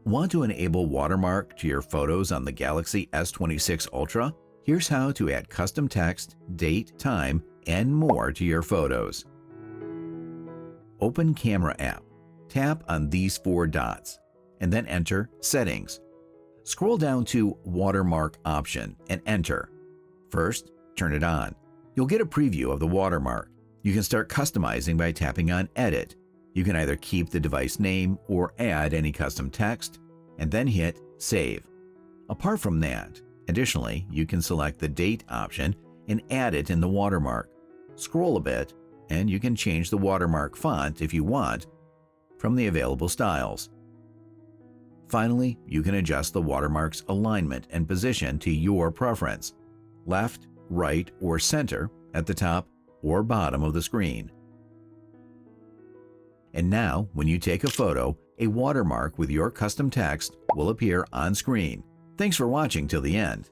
Want to enable watermark to your photos on the Galaxy S26 Ultra? Here's how to add custom text, date, time, and more to your photos. Open Camera app. Tap on these four dots, and then enter Settings. Scroll down to Watermark option and enter. First, turn it on. You'll get a preview of the watermark. You can start customizing by tapping on Edit. You can either keep the device name or add any custom text, and then hit Save. Apart from that, additionally, you can select the Date option and add it in the watermark. Scroll a bit, and you can change the watermark font if you want from the available styles. Finally, you can adjust the watermark's alignment and position to your preference, left, right, or center at the top or bottom of the screen. And now, when you take a photo, a watermark with your custom text will appear on screen. Thanks for watching till the end.